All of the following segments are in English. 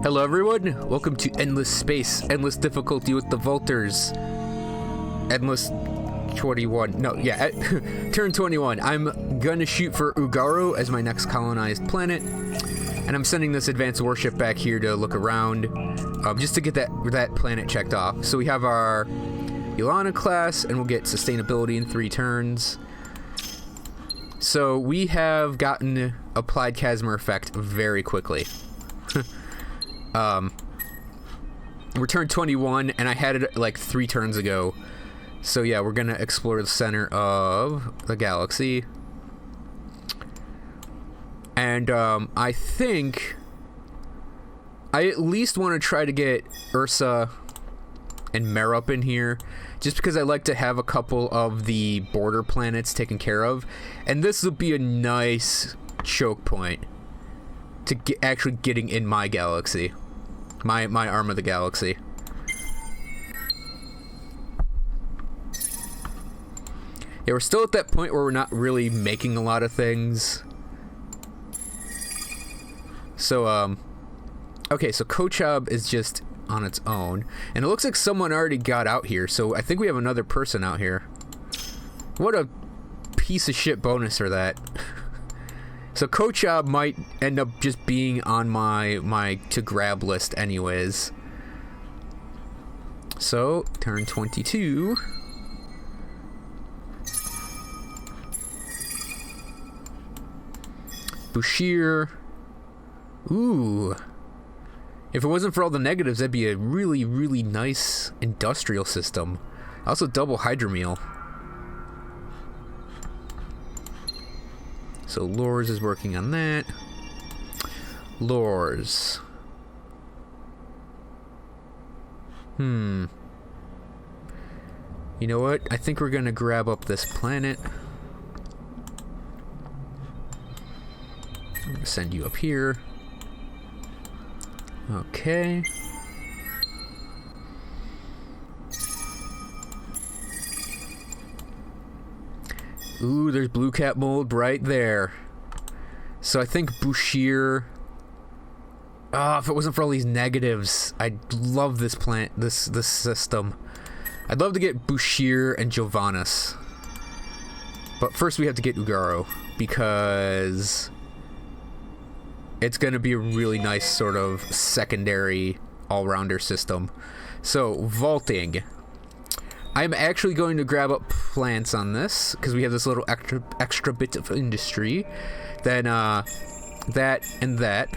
Hello everyone, welcome to Endless Space, Endless Difficulty with the Vulters. Endless 21, no, yeah, turn 21. I'm gonna shoot for Ugaro as my next colonized planet, and I'm sending this advanced warship back here to look around, just to get that planet checked off. So we have our Ilana class, and we'll get sustainability in 3 turns. So we have gotten applied Casimir effect very quickly. We're turn 21, and I had it like 3 turns ago. So yeah, we're gonna explore the center of the galaxy. And I think I at least want to try to get Ursa and Merup in here, just because I like to have a couple of the border planets taken care of. And this will be a nice choke point to actually getting in my galaxy. My arm of the galaxy. Yeah, we're still at that point where we're not really making a lot of things. So, okay, so Kochab is just on its own. And it looks like someone already got out here, so I think we have another person out here. What a piece of shit bonus for that. So Kochab might end up just being on my to grab list anyways. So, turn 22. Bushir. Ooh. If it wasn't for all the negatives, that'd be a really, really nice industrial system. Also double hydromeal. So Lors is working on that. Lors. You know what? I think we're gonna grab up this planet. I'm gonna send you up here. Okay. Ooh, there's blue cap mold right there. So I think Bushir. Oh, if it wasn't for all these negatives, I'd love this plant, this system. I'd love to get Bushir and Jovanus. But first we have to get Ugaro, because it's going to be a really nice sort of secondary all-rounder system. So, vaulting. I'm actually going to grab up plants on this, because we have this little extra bit of industry. Then, that and that.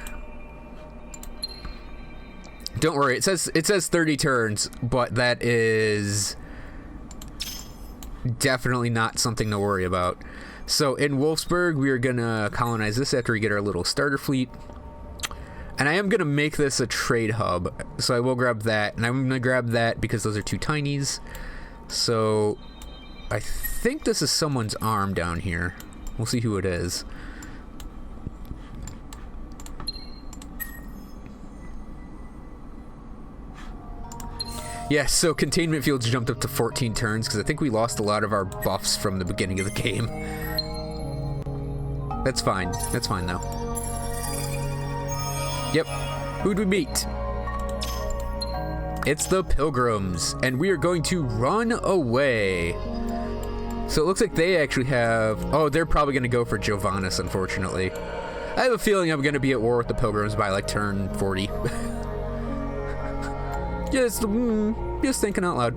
Don't worry, it says 30 turns, but that is definitely not something to worry about. So in Wolfsburg, we are gonna colonize this after we get our little starter fleet. And I am gonna make this a trade hub, so I will grab that, and I'm gonna grab that because those are 2 tinies. So I think this is someone's arm down here. We'll see who it is. Yeah, so containment fields jumped up to 14 turns because I think we lost a lot of our buffs from the beginning of the game. That's fine. That's fine, though. Yep. Who'd we meet? It's the Pilgrims, and we are going to run away. So it looks like they actually have... Oh, they're probably going to go for Jovanus, unfortunately. I have a feeling I'm going to be at war with the Pilgrims by, like, turn 40. Just thinking out loud.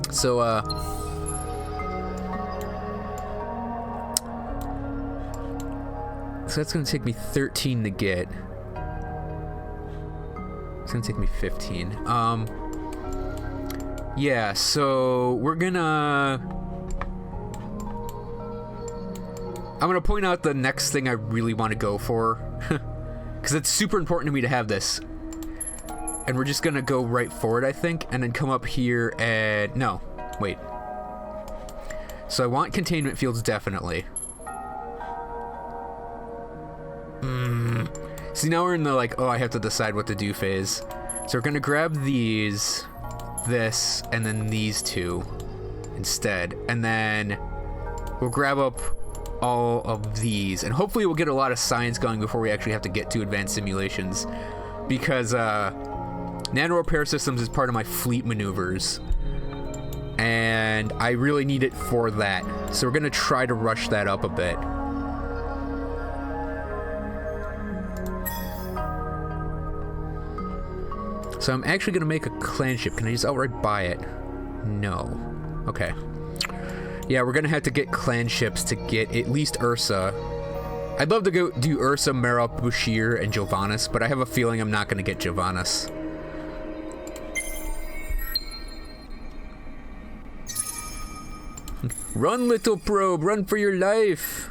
So, so that's gonna take me 13 to get. It's gonna take me 15. Yeah, so we're gonna... I'm gonna point out the next thing I really want to go for. Because it's super important to me to have this. And we're just gonna go right forward, I think, and then come up here and... No, wait. So I want containment fields, definitely. See, now we're in the, like, oh, I have to decide what to do phase. So we're gonna grab these, this, and then these 2 instead. And then we'll grab up all of these, and hopefully we'll get a lot of science going before we actually have to get to advanced simulations, because nano repair systems is part of my fleet maneuvers, and I really need it for that. So we're gonna try to rush that up a bit. So I'm actually gonna make a clan ship. Can I just outright buy it? No. Okay. Yeah, we're gonna have to get clan ships to get at least Ursa. I'd love to go do Ursa, Merup, Bushir, and Jovanus, but I have a feeling I'm not gonna get Jovanus. Run, little probe, run for your life.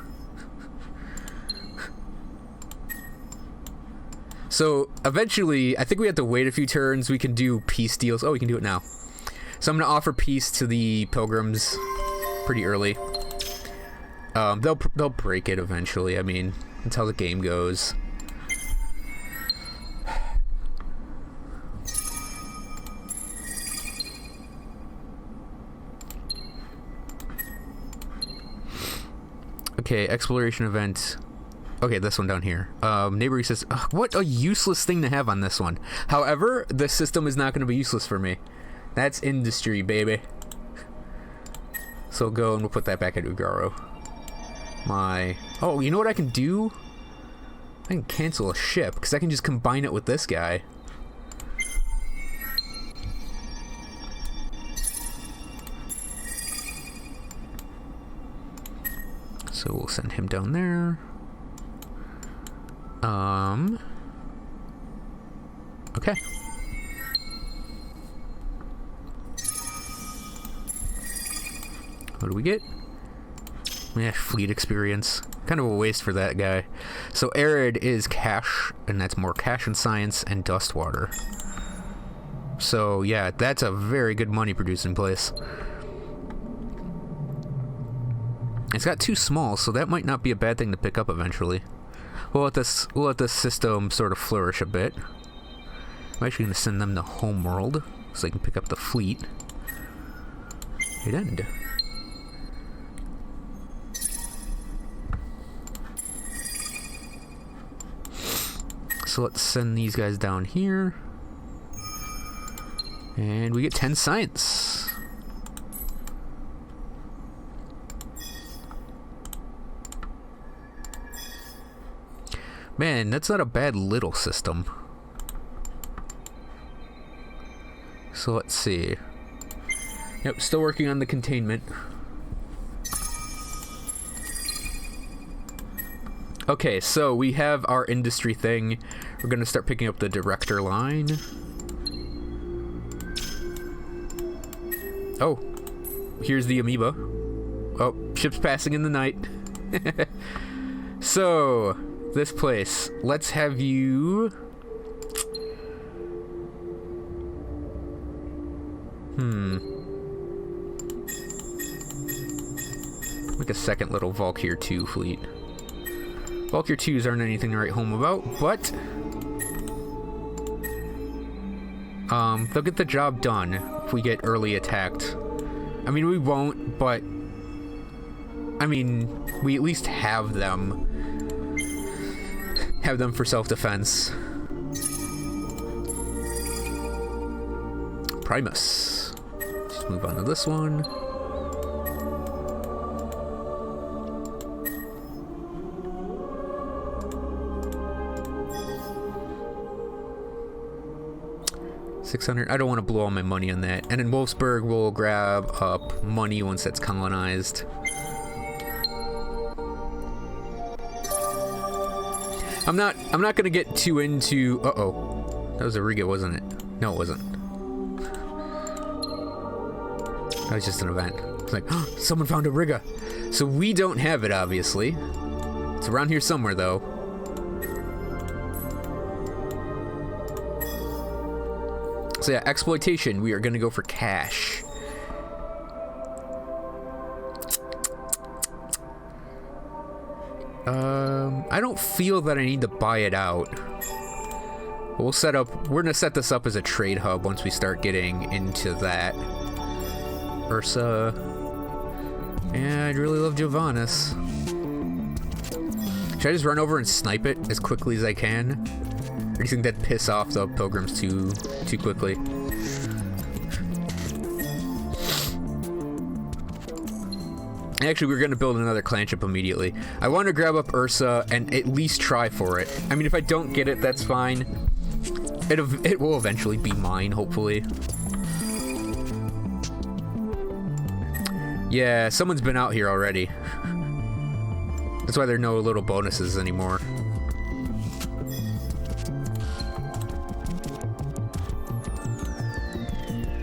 So eventually, I think we have to wait a few turns. We can do peace deals. Oh, we can do it now. So I'm gonna offer peace to the pilgrims pretty early. They'll break it eventually. I mean, that's how the game goes. Okay, exploration event. Okay, this one down here. Neighboring system. Ugh, what a useless thing to have on this one. However, this system is not going to be useless for me. That's industry, baby. So go and we'll put that back at Ugaro. Oh, you know what I can do? I can cancel a ship, because I can just combine it with this guy. So we'll send him down there. Okay. What do we get? Yeah, fleet experience. Kind of a waste for that guy. So Arid is cash, and that's more cash and science and dust water. So yeah, that's a very good money producing place. It's got 2 small, so that might not be a bad thing to pick up eventually. We'll let this system sort of flourish a bit. I'm actually going to send them to Homeworld so they can pick up the fleet. Hit end. So let's send these guys down here. And we get 10 science. Man, that's not a bad little system. So let's see. Yep, still working on the containment. Okay, so we have our industry thing. We're gonna start picking up the director line. Oh, here's the amoeba. Oh, ships passing in the night. So, this place. Let's have you... Like a second little Valkyr 2 fleet. Valkyr 2s aren't anything to write home about, but... they'll get the job done if we get early attacked. I mean, we won't, but... I mean, we at least have them. Have them for self-defense. Primus. Just move on to this one. $600. I don't want to blow all my money on that. And in Wolfsburg, we'll grab up money once that's colonized. I'm not gonna get too into... Uh-oh. That was a Riga, wasn't it? No, it wasn't. That was just an event. It's like, oh, someone found a Riga. So we don't have it, obviously. It's around here somewhere, though. So yeah, exploitation. We are gonna go for cash. I don't feel that I need to buy it out. We're gonna set this up as a trade hub once we start getting into that. Ursa. Yeah, I'd really love Jovanus. Should I just run over and snipe it as quickly as I can? Or do you think that'd piss off the pilgrims too quickly? Actually, we're going to build another clanship immediately. I want to grab up Ursa and at least try for it. I mean, if I don't get it, that's fine. It will eventually be mine, hopefully. Yeah, someone's been out here already. That's why there are no little bonuses anymore.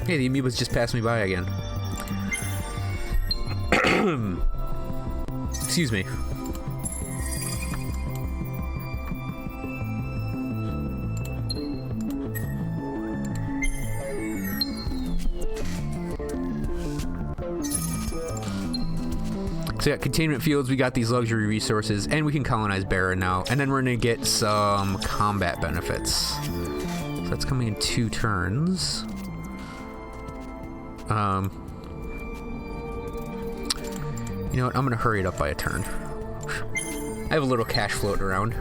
Hey, the amoebas just passed me by again. Excuse me. So yeah, containment fields, we got these luxury resources, and we can colonize Barra now, and then we're gonna get some combat benefits. So that's coming in 2 turns. You know what, I'm gonna hurry it up by a turn. I have a little cash floating around.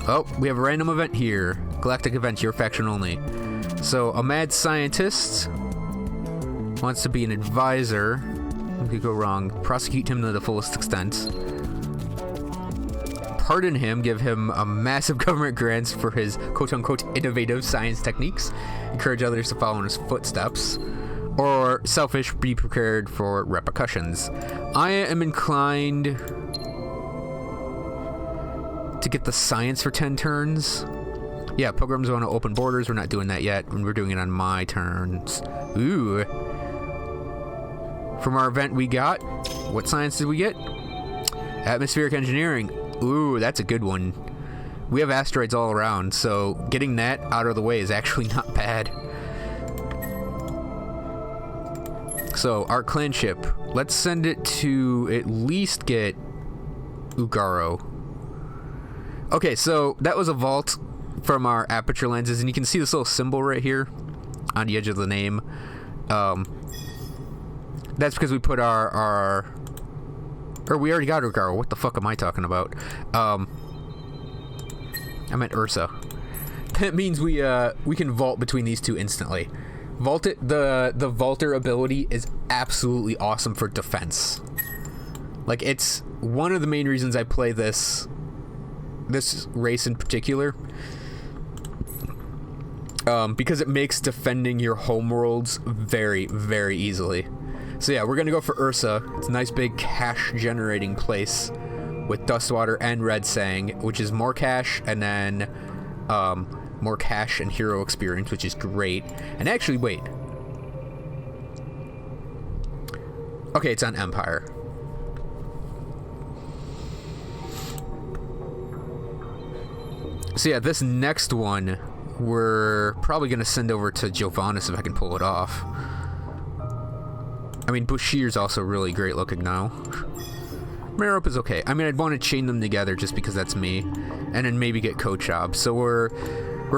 Oh, we have a random event here. Galactic event, your faction only. So, a mad scientist wants to be an advisor. What could go wrong? Prosecute him to the fullest extent. Pardon him, give him a massive government grants for his quote-unquote innovative science techniques. Encourage others to follow in his footsteps. Or selfish, be prepared for repercussions. I am inclined to get the science for 10 turns. Yeah, pilgrims want to open borders. We're not doing that yet, and we're doing it on my turns. Ooh. From our event we got, what science did we get? Atmospheric engineering. Ooh, that's a good one. We have asteroids all around, so getting that out of the way is actually not bad. So, our clanship, let's send it to at least get Ugaro. Okay, so that was a vault from our aperture lenses, and you can see this little symbol right here on the edge of the name. That's because we put or we already got Ugaro. What the fuck am I talking about? I meant Ursa. That means we can vault between these two instantly. The vaulter ability is absolutely awesome for defense. Like, it's one of the main reasons I play this race in particular. Because it makes defending your homeworlds very, very easily. So yeah, we're gonna go for Ursa. It's a nice big cash generating place with Dustwater and Red Sang, which is more cash and then more cash and hero experience, which is great. And actually, wait. Okay, it's on Empire. So yeah, this next one we're probably gonna send over to Jovanis if I can pull it off. I mean, Bushir's also really great looking now. Merope is okay. I mean, I'd want to chain them together just because that's me, and then maybe get Kochab. So we're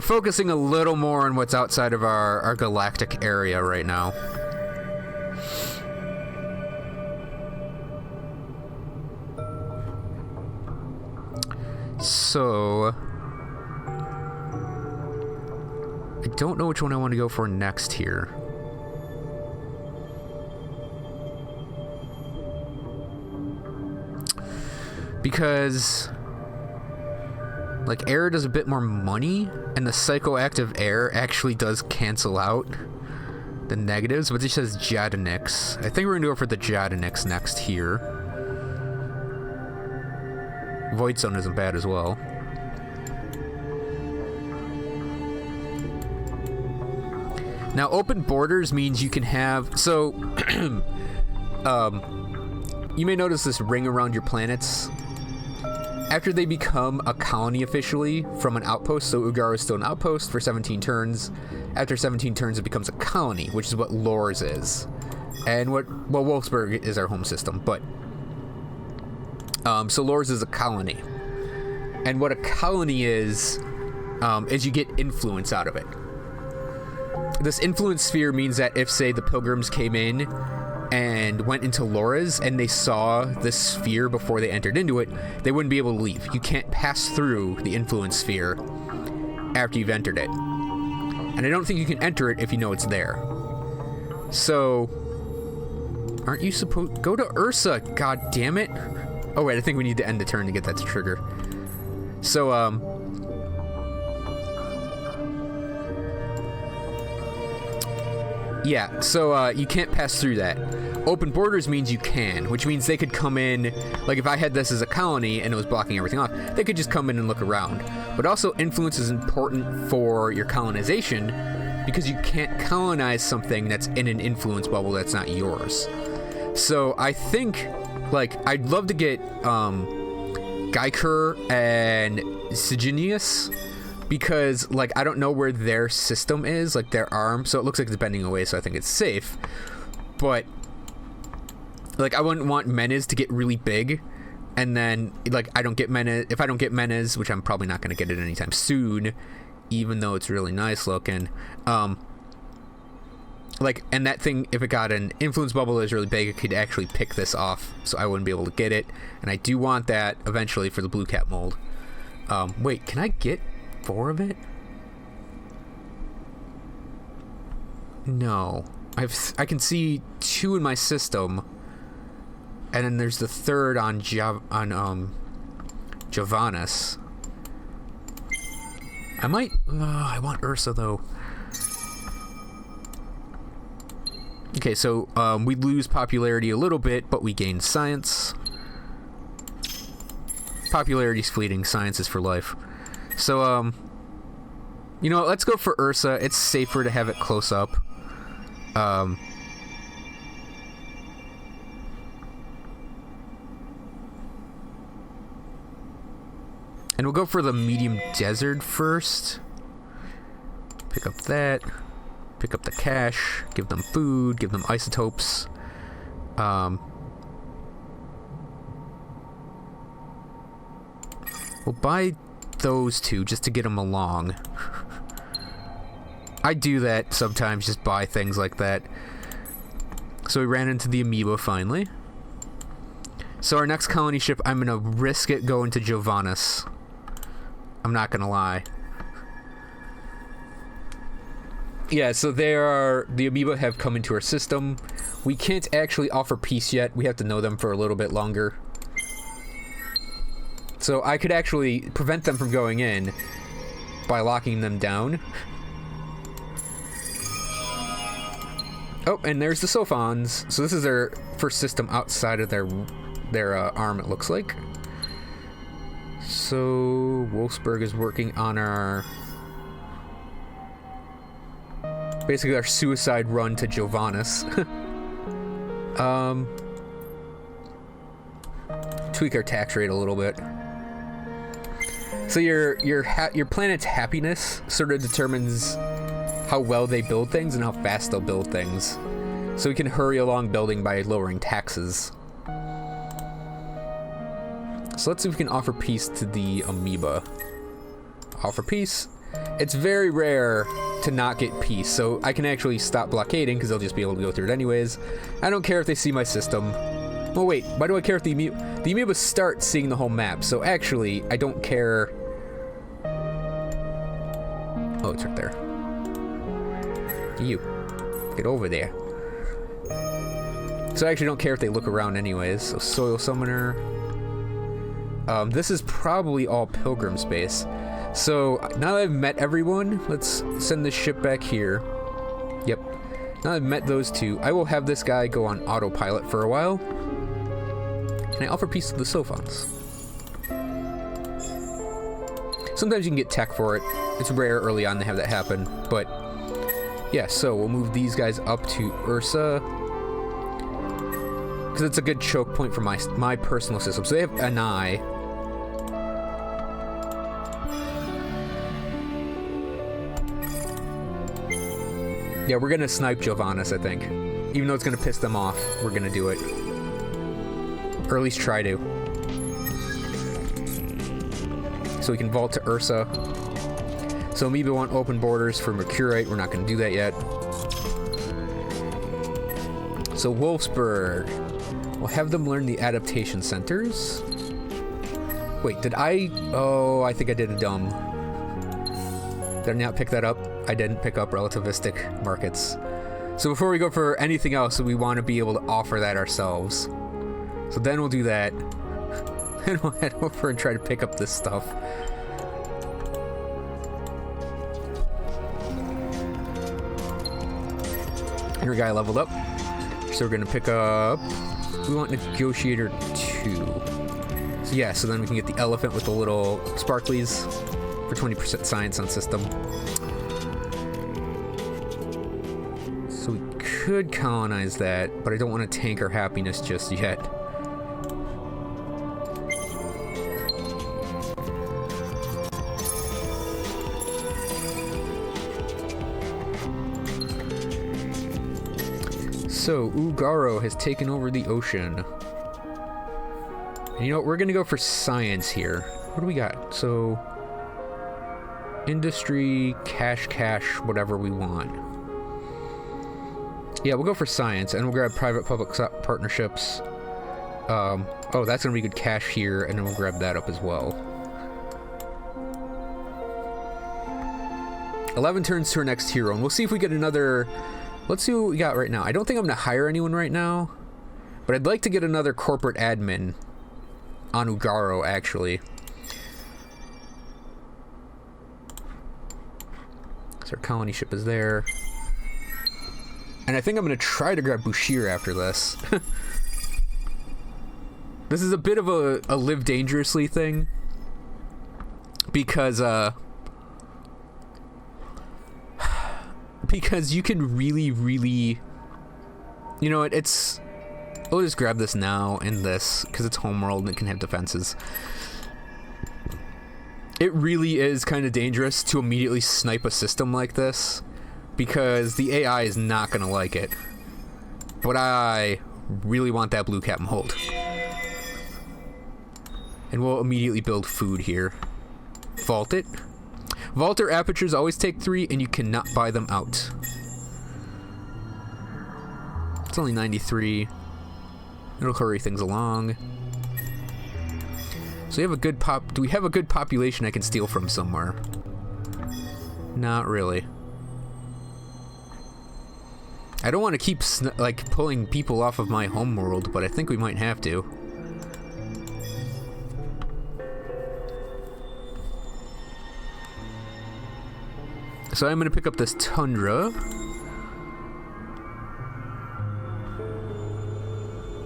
focusing a little more on what's outside of our galactic area right now. So I don't know which one I want to go for next here. Because, like, air does a bit more money, and the psychoactive air actually does cancel out the negatives, but it says Jadonix. I think we're gonna go for the Jadonix next here. Void Zone isn't bad as well. Now, open borders means you can have... So, you may notice this ring around your planets. After they become a colony officially from an outpost, so Ugaro is still an outpost for 17 turns. After 17 turns, it becomes a colony, which is what Lors is. And Wolfsburg is our home system, but... so Lors is a colony. And what a colony is you get influence out of it. This influence sphere means that if, say, the Pilgrims came in and went into Laura's and they saw this sphere before they entered into it, they wouldn't be able to leave. You can't pass through the influence sphere after you've entered it. And I don't think you can enter it if you know it's there. So, aren't you supposed... Go to Ursa, god damn it. Oh wait, I think we need to end the turn to get that to trigger. So, yeah, so you can't pass through that. Open borders means you can, which means they could come in, like if I had this as a colony and it was blocking everything off, they could just come in and look around. But also influence is important for your colonization because you can't colonize something that's in an influence bubble that's not yours. So I think, like, I'd love to get Geiker and Siginius, because, like, I don't know where their system is, like their arm, so it looks like it's bending away, so I think it's safe. But, like, I wouldn't want Menes to get really big, and then, like, I don't get Menes, if I don't get Menes, which I'm probably not going to get it anytime soon, even though it's really nice looking, like, and that thing, if it got an influence bubble that is really big, it could actually pick this off, so I wouldn't be able to get it, and I do want that eventually for the blue cat mold. Wait, can I get 4 of it? No. I can see 2 in my system, and then there's the 3rd on Javanus. I might... I want Ursa, though. Okay, so we lose popularity a little bit, but we gain science. Popularity's fleeting, science is for life. So, you know what, let's go for Ursa. It's safer to have it close up. And we'll go for the medium desert first. Pick up that. Pick up the cash. Give them food. Give them isotopes. We'll buy those 2 just to get them along. I do that sometimes, just buy things like that. So we ran into the amoeba finally. So our next colony ship, I'm gonna risk it going to Jovanus. I'm not gonna lie. Yeah, so the amoeba have come into our system. We can't actually offer peace yet. We have to know them for a little bit longer. So I could actually prevent them from going in by locking them down. Oh, and there's the Sophons. So this is their first system outside of their arm, it looks like. So Wolfsburg is working on our... basically our suicide run to Jovanus. Tweak our tax rate a little bit. So your planet's happiness sort of determines how well they build things and how fast they'll build things. So we can hurry along building by lowering taxes. So let's see if we can offer peace to the amoeba. Offer peace. It's very rare to not get peace, so I can actually stop blockading because they'll just be able to go through it anyways. I don't care if they see my system. Well, wait, why do I care if the amoeba start seeing the whole map? So actually, I don't care. Oh, it's right there. You. Get over there. So I actually don't care if they look around anyways. So Soil Summoner. This is probably all Pilgrim space. So now that I've met everyone, let's send this ship back here. Yep. Now that I've met those 2, I will have this guy go on autopilot for a while. And I offer peace to the Sophons. Sometimes you can get tech for it. It's rare early on to have that happen, but yeah, so we'll move these guys up to Ursa. Because it's a good choke point for my personal system. So they have an eye. Yeah, we're gonna snipe Jovanus, I think. Even though it's gonna piss them off, we're gonna do it. Or at least try to. So we can vault to Ursa. So Amoeba want open borders for Mercurite. We're not gonna do that yet. So Wolfsburg, we'll have them learn the adaptation centers. Wait, did I? Oh, I think I did a dumb. Did I not pick that up? I didn't pick up relativistic markets. So before we go for anything else, we want to be able to offer that ourselves. So then we'll do that. And we'll head over and try to pick up this stuff. And our guy leveled up. So we're going to pick up... We want Negotiator 2. So yeah, so then we can get the elephant with the little sparklies for 20% science on system. So we could colonize that, but I don't want to tank our happiness just yet. So, Ugaro has taken over the ocean. And you know what? We're going to go for science here. What do we got? So, industry, cash, whatever we want. Yeah, we'll go for science, and we'll grab private-public partnerships. Oh, that's going to be good cash here, and then we'll grab that up as well. 11 turns to our next hero, and we'll see if we get another... Let's see what we got right now. I don't think I'm going to hire anyone right now, but I'd like to get another corporate admin on Ugaro, actually. So our colony ship is there. And I think I'm going to try to grab Bushir after this. This is a bit of a live dangerously thing. Because you can really, you know, it's... I'll just grab this now and this, because it's homeworld and it can have defenses. It really is kind of dangerous to immediately snipe a system like this, because the AI is not going to like it. But I really want that blue cap mold. And we'll immediately build food here. Vault it. Vaulter apertures always take 3, and you cannot buy them out. It's only 93. It'll hurry things along. So we have a good do we have a good population I can steal from somewhere? Not really. I don't want to keep like pulling people off of my home world, but I think we might have to. So I'm going to pick up this Tundra.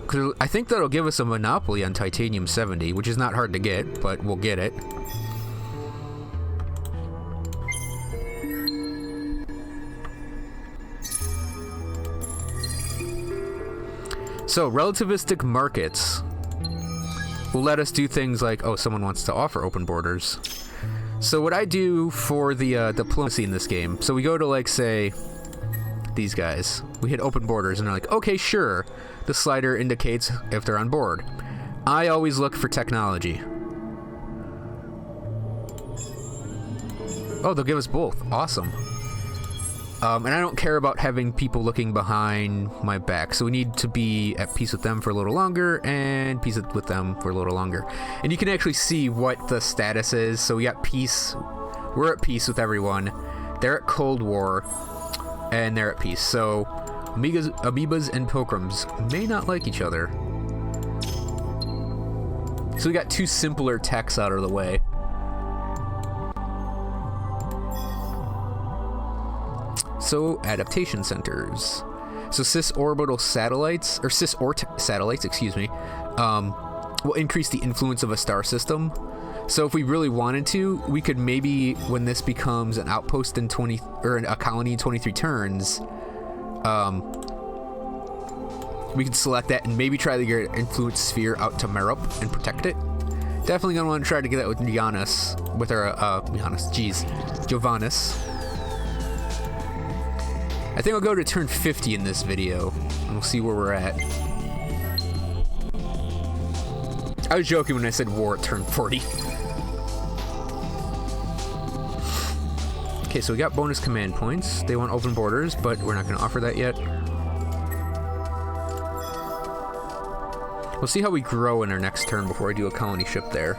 Because I think that'll give us a monopoly on Titanium 70, which is not hard to get, but we'll get it. So, relativistic markets will let us do things like, oh, someone wants to offer open borders. So what I do for the diplomacy in this game, so we go to, like, say, these guys. We hit open borders, and they're like, okay, sure. The slider indicates if they're on board. I always look for technology. Oh, they'll give us both. Awesome. And I don't care about having people looking behind my back, so we need to be at peace with them for a little longer, and peace with them for a little longer. And you can actually see what the status is. So we got peace. We're at peace with everyone. They're at Cold War, and they're at peace. So amoebas and pilgrims may not like each other. So we got 2 simpler techs out of the way. So, adaptation centers. So cis-orbital satellites, or cis-ort satellites, excuse me, will increase the influence of a star system. So if we really wanted to, we could maybe, when this becomes an outpost in a colony in 23 turns, we could select that and maybe try to get an influence sphere out to Merup and protect it. Definitely gonna want to try to get that with Giannis, with our, Giovannis. I think I'll go to turn 50 in this video, and we'll see where we're at. I was joking when I said war at turn 40. Okay, so we got bonus command points. They want open borders, but we're not going to offer that yet. We'll see how we grow in our next turn before I do a colony ship there.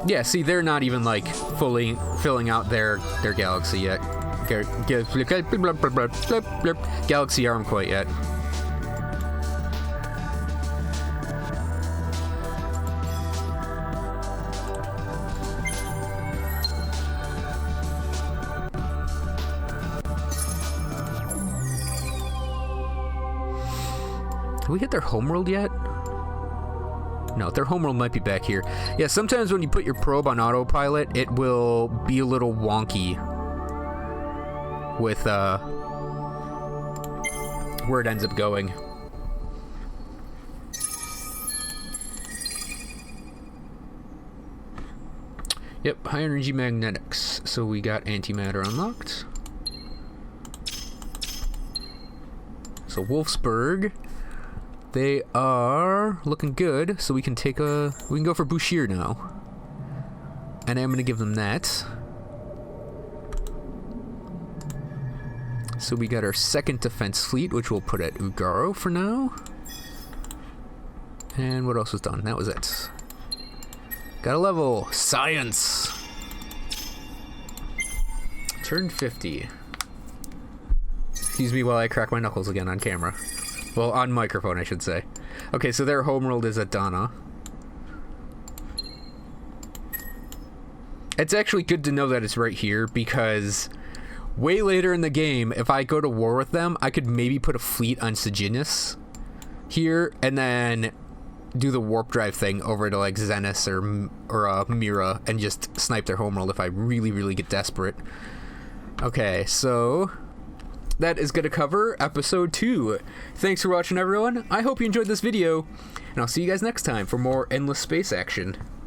Yeah, see, they're not even, like, fully filling out their galaxy yet. Galaxy arm quite yet. Have we hit their homeworld yet? No, their homeworld might be back here. Yeah, sometimes when you put your probe on autopilot, it will be a little wonky with where it ends up going. Yep, high energy magnetics. So we got antimatter unlocked. So Wolfsburg. They are looking good, so we can take we can go for Bouchier now. And I'm going to give them that. So we got our second defense fleet, which we'll put at Ugaro for now. And what else was done? That was it. Got a level. Science! Turn 50. Excuse me while I crack my knuckles again on camera. Well, on microphone, I should say. Okay, so their homeworld is at Dana. It's actually good to know that it's right here, because way later in the game, if I go to war with them, I could maybe put a fleet on Sejanus here, and then do the warp drive thing over to, like, Xenis or Mira, and just snipe their homeworld if I really, really get desperate. Okay, so that is going to cover episode 2. Thanks for watching, everyone. I hope you enjoyed this video, and I'll see you guys next time for more endless space action.